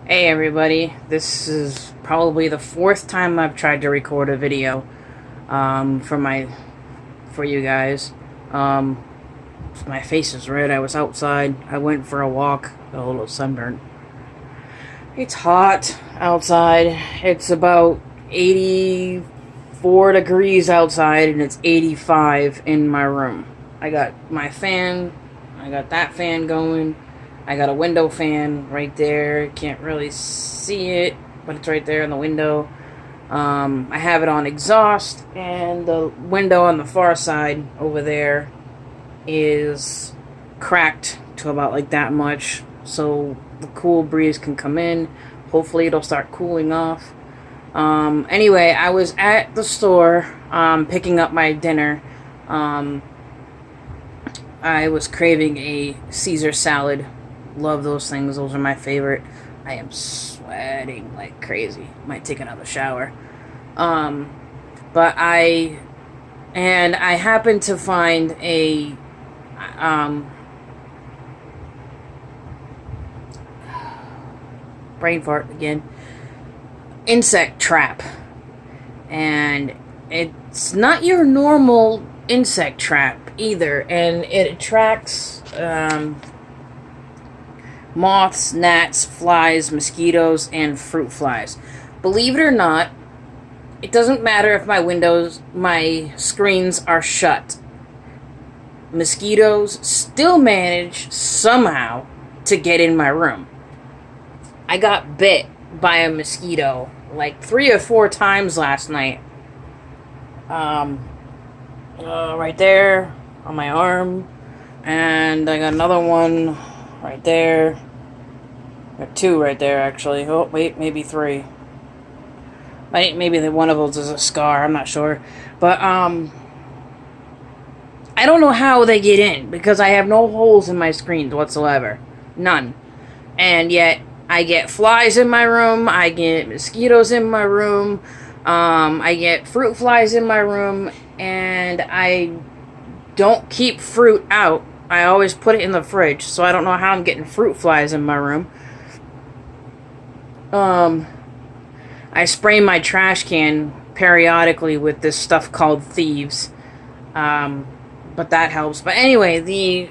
Hey everybody, this is probably the fourth time I've tried to record a video for you guys. Um, my face is red. I was outside. I went for a walk. Got a little sunburn. It's hot outside. It's about 84 degrees outside and it's 85 in my room. I got my fan. I got that fan going. I got a window fan right there. Can't really see it, but it's right there in the window. I have it on exhaust, and the window on the far side over there is cracked to about like that much, so the cool breeze can come in. Hopefully it'll start cooling off. Anyway, I was at the store picking up my dinner. I was craving a Caesar salad. Love those things. Those are my favorite. I am sweating like crazy. Might take another shower. But I happened to find a brain fart again. Insect trap. And it's not your normal insect trap either, and it attracts moths, gnats, flies, mosquitoes, and fruit flies. Believe it or not, it doesn't matter if my screens are shut. Mosquitoes still manage somehow to get in my room. I got bit by a mosquito like 3 or 4 times last night. Right there on my arm, and I got another one right there. Got 2 right there, actually. Oh, wait, maybe 3. Maybe one of those is a scar, I'm not sure. But, I don't know how they get in, because I have no holes in my screens whatsoever. None. And yet, I get flies in my room, I get mosquitoes in my room, I get fruit flies in my room, and I don't keep fruit out. I always put it in the fridge, so I don't know how I'm getting fruit flies in my room. I spray my trash can periodically with this stuff called Thieves. But that helps. But anyway, the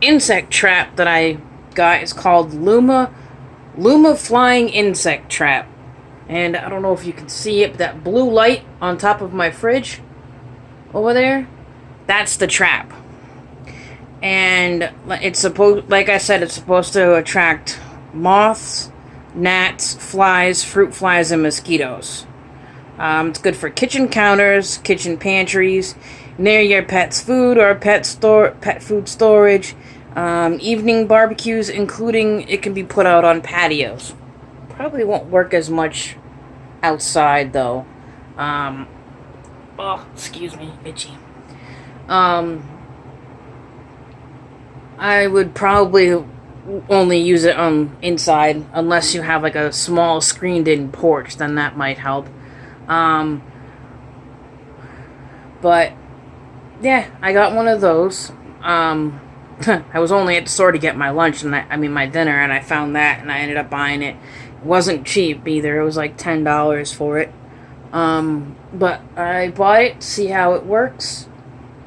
insect trap that I got is called Luma Flying Insect Trap. And I don't know if you can see it, but that blue light on top of my fridge over there, that's the trap. And it's like I said, it's supposed to attract moths, gnats, flies, fruit flies, and mosquitoes. It's good for kitchen counters, kitchen pantries, near your pet's food or pet food storage, evening barbecues, including it can be put out on patios. Probably won't work as much outside though. Oh, excuse me, itchy. I would probably only use it inside, unless you have like a small screened-in porch, then that might help. But yeah, I got one of those. I was only at the store to get my lunch, and my dinner, and I found that, and I ended up buying it. It wasn't cheap either. It was like $10 for it. But I bought it to see how it works,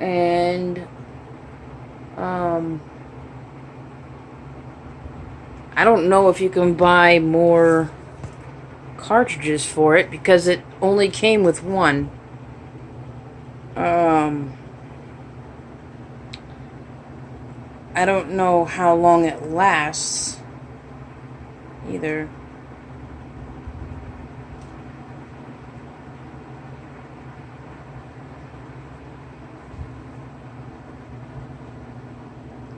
and I don't know if you can buy more cartridges for it, because it only came with one. I don't know how long it lasts either.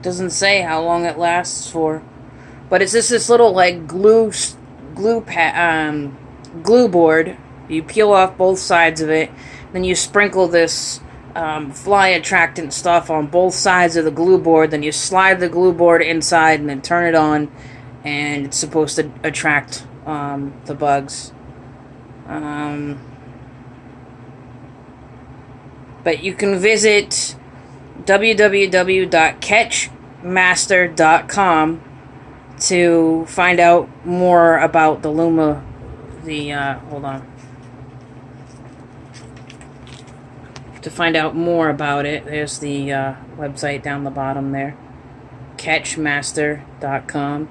Doesn't say how long it lasts for. But it's just this little like glue board. You peel off both sides of it, then you sprinkle this fly attractant stuff on both sides of the glue board. Then you slide the glue board inside and then turn it on, and it's supposed to attract the bugs. But you can visit www.catchmaster.com to find out more about the hold on. To find out more about it, there's the website down the bottom there, catchmaster.com.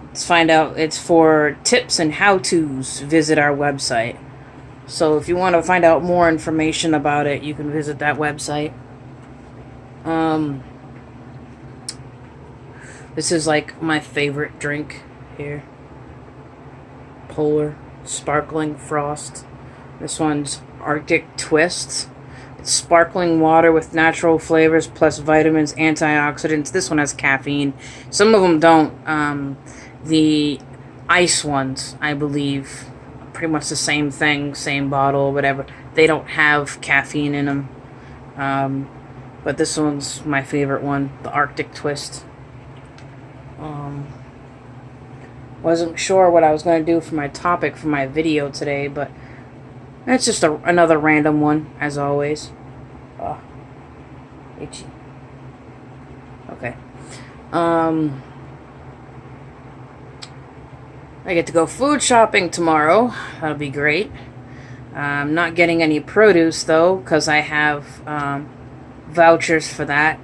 Let's find out. It's for tips and how-tos. Visit our website. So if you want to find out more information about it, you can visit that website. This is like my favorite drink here. Polar Sparkling Frost. This one's Arctic Twists. It's sparkling water with natural flavors plus vitamins, antioxidants. This one has caffeine. Some of them don't. The ice ones, I believe, pretty much the same thing, same bottle, whatever. They don't have caffeine in them. But this one's my favorite one, the Arctic Twist. Wasn't sure what I was going to do for my topic for my video today, but it's just another random one, as always. Oh, itchy. Okay. I get to go food shopping tomorrow. That'll be great. I'm not getting any produce, though, because I have vouchers for that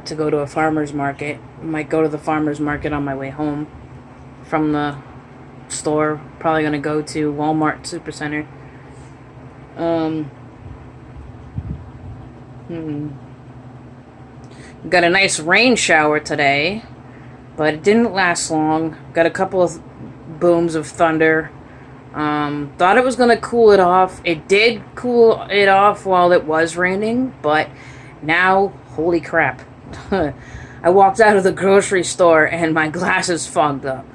to go to a farmer's market. I might go to the farmer's market on my way home from the store. Probably going to go to Walmart Supercenter. Got a nice rain shower today, but it didn't last long. Got a couple of booms of thunder. Thought it was going to cool it off. It did cool it off while it was raining, but now, holy crap. I walked out of the grocery store and my glasses fogged up.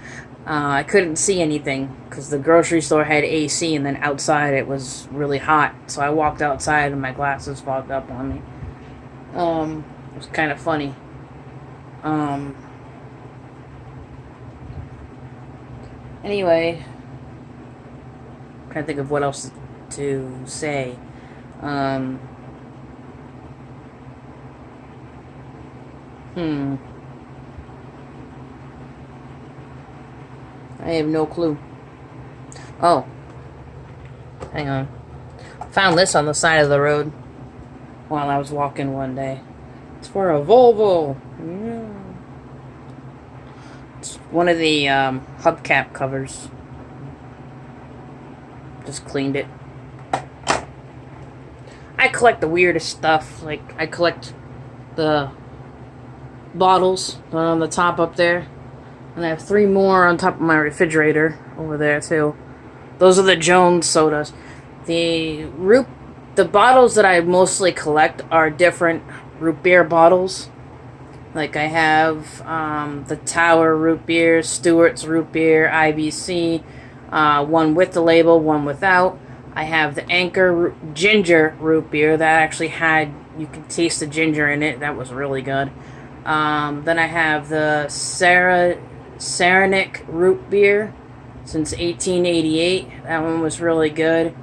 I couldn't see anything because the grocery store had AC, and then outside it was really hot. So I walked outside and my glasses fogged up on me. It was kind of funny. Anyway, I'm trying to think of what else to say. I have no clue. Oh. Hang on. Found this on the side of the road while I was walking one day. It's for a Volvo. Yeah. It's one of the hubcap covers. Just cleaned it. I collect the weirdest stuff. Like, I collect the bottles on the top up there. And I have 3 more on top of my refrigerator over there, too. Those are the Jones sodas. The bottles that I mostly collect are different root beer bottles. Like, I have the Tower root beer, Stewart's root beer, IBC, one with the label, one without. I have the Anchor ginger root beer that actually had, you could taste the ginger in it. That was really good. Then I have the Saranac root beer since 1888. That one was really good.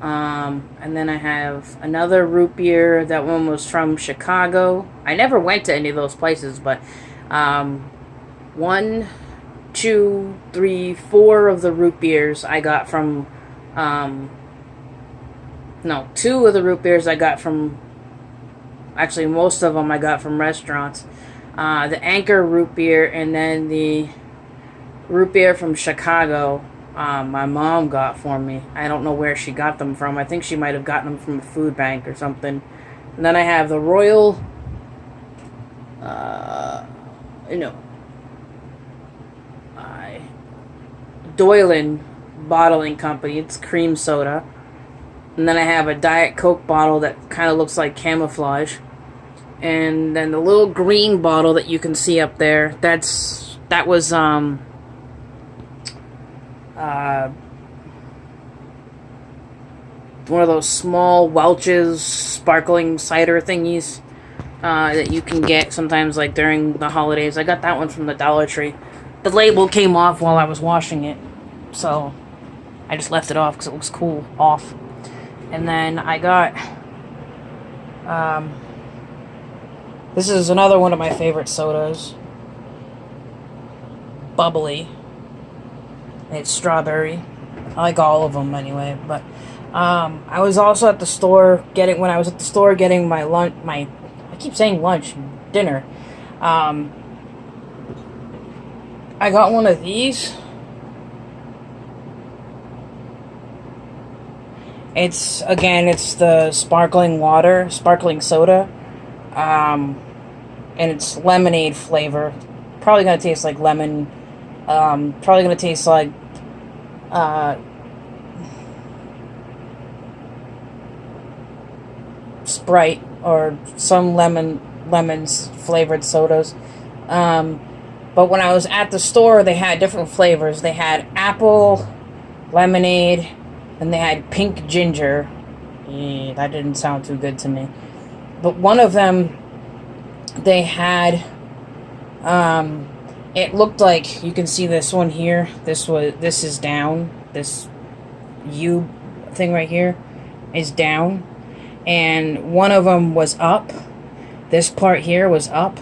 And then I have another root beer. That one was from Chicago. I never went to any of those places, but 1, 2, 3, 4 of the root beers I got from 2 of the root beers I got from, actually most of them I got from restaurants. The Anchor root beer, and then the root beer from Chicago, my mom got for me. I don't know where she got them from. I think she might have gotten them from a food bank or something. And then I have the Royal, Doylan Bottling Company. It's cream soda. And then I have a Diet Coke bottle that kind of looks like camouflage. And then the little green bottle that you can see up there, that was one of those small Welch's sparkling cider thingies that you can get sometimes, like during the holidays. I got that one from the Dollar Tree. The label came off while I was washing it, so I just left it off because it looks cool off. And then I got this is another one of my favorite sodas. bubbly. It's strawberry. I like all of them anyway. But I was also at the store getting my lunch. I keep saying lunch, dinner. I got one of these. It's the sparkling soda, and it's lemonade flavor. Probably gonna taste like lemon. Probably gonna taste like Sprite or some lemons flavored sodas. But when I was at the store, they had different flavors. They had apple, lemonade, and they had pink ginger. That didn't sound too good to me. But one of them, they had, it looked like, you can see this one here. This is down. This U thing right here is down. And one of them was up. This part here was up.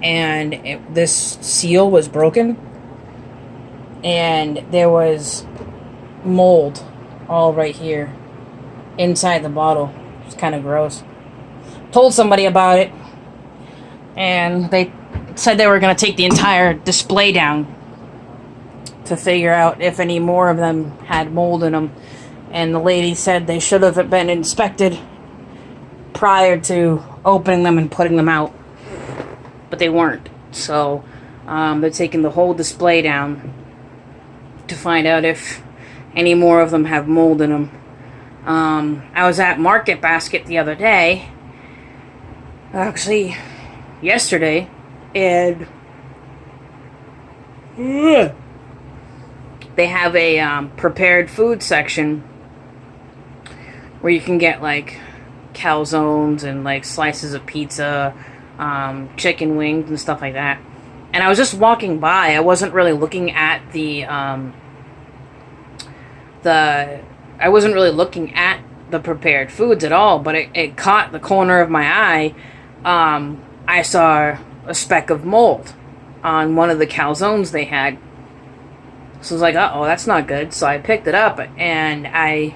And this seal was broken. And there was mold all right here inside the bottle. It's kind of gross. Told somebody about it, and they said they were going to take the entire display down to figure out if any more of them had mold in them. And the lady said they should have been inspected prior to opening them and putting them out, but they weren't. So they're taking the whole display down to find out if any more of them have mold in them. I was at Market Basket the other day, actually yesterday, and they have a prepared food section where you can get like calzones and like slices of pizza, chicken wings and stuff like that. And I was just walking by. I wasn't really looking at I wasn't really looking at the prepared foods at all, but it caught the corner of my eye. I saw a speck of mold on one of the calzones they had. So I was like, uh-oh, that's not good. So I picked it up and I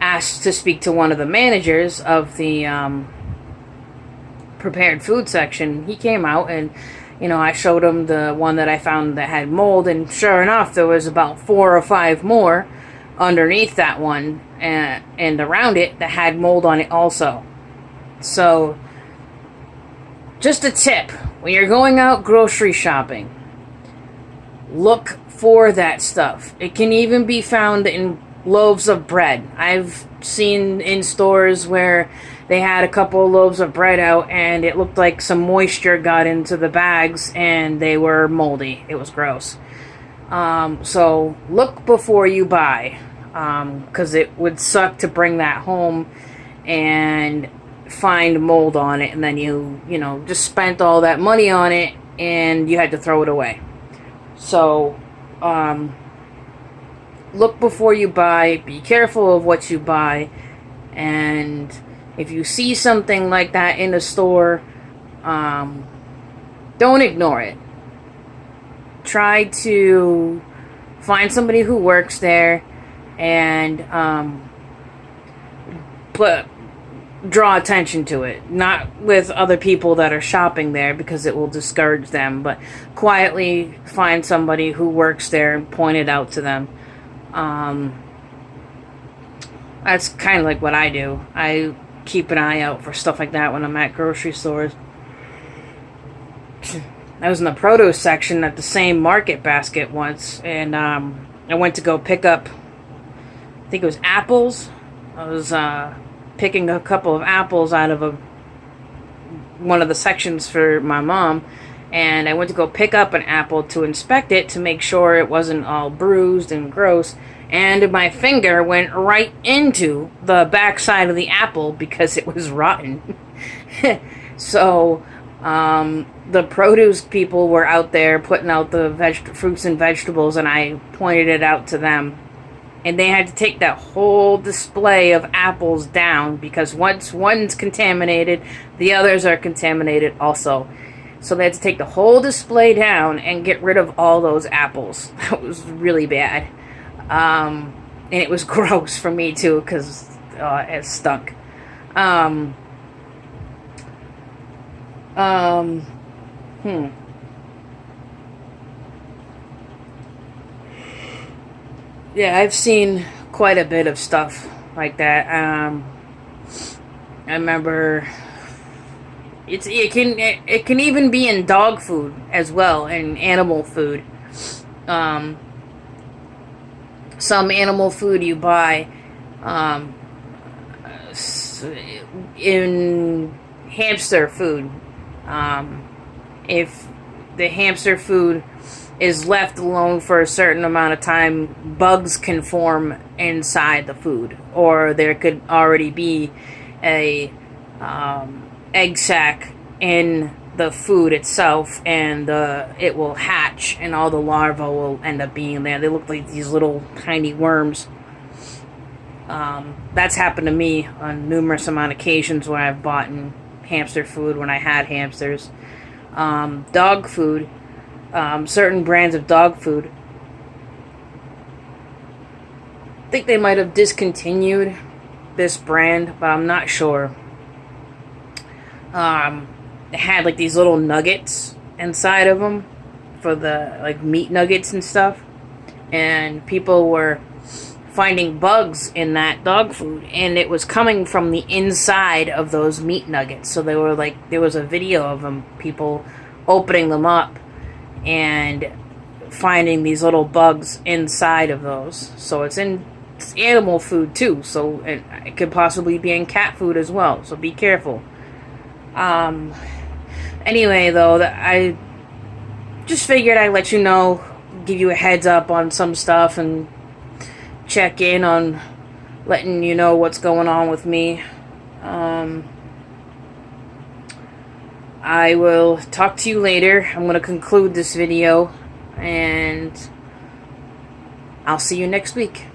asked to speak to one of the managers of the prepared food section. He came out and, I showed him the one that I found that had mold, and sure enough, there was about 4 or 5 more underneath that one and around it that had mold on it also. So, just a tip, when you're going out grocery shopping, look for that stuff. It can even be found in loaves of bread. I've seen in stores where they had a couple of loaves of bread out and it looked like some moisture got into the bags and they were moldy. It was gross. So look before you buy, because it would suck to bring that home and find mold on it, and then you just spent all that money on it and you had to throw it away. So look before you buy, be careful of what you buy, and if you see something like that in a store, don't ignore it. Try to find somebody who works there and draw attention to it. Not with other people that are shopping there, because it will discourage them, but quietly find somebody who works there and point it out to them. That's kind of like what I do. I keep an eye out for stuff like that when I'm at grocery stores. I was in the produce section at the same Market Basket once, and I went to go pick up, I think it was apples. I was picking a couple of apples out of one of the sections for my mom, and I went to go pick up an apple to inspect it to make sure it wasn't all bruised and gross, and my finger went right into the back side of the apple because it was rotten. So the produce people were out there putting out the fruits and vegetables, and I pointed it out to them. And they had to take that whole display of apples down, because once one's contaminated, the others are contaminated also. So they had to take the whole display down and get rid of all those apples. That was really bad. And it was gross for me too, because it stunk. Yeah, I've seen quite a bit of stuff like that. I remember it can even be in dog food as well, and animal food. Some animal food you buy, in hamster food. If the hamster food is left alone for a certain amount of time, bugs can form inside the food, or there could already be a egg sac in the food itself, and it will hatch, and all the larvae will end up being there. They look like these little tiny worms. That's happened to me on numerous amount of occasions when I've bought hamster food when I had hamsters. Dog food, certain brands of dog food, I think they might have discontinued this brand, but I'm not sure. It had like these little nuggets inside of them for the like meat nuggets and stuff, and people were finding bugs in that dog food, and it was coming from the inside of those meat nuggets. So they were like, there was a video of them, people opening them up and finding these little bugs inside of those. So it's animal food too, so it could possibly be in cat food as well, so be careful. Anyway, though, I just figured I'd let you know, give you a heads up on some stuff, and check in on letting you know what's going on with me. I will talk to you later. I'm going to conclude this video, and I'll see you next week.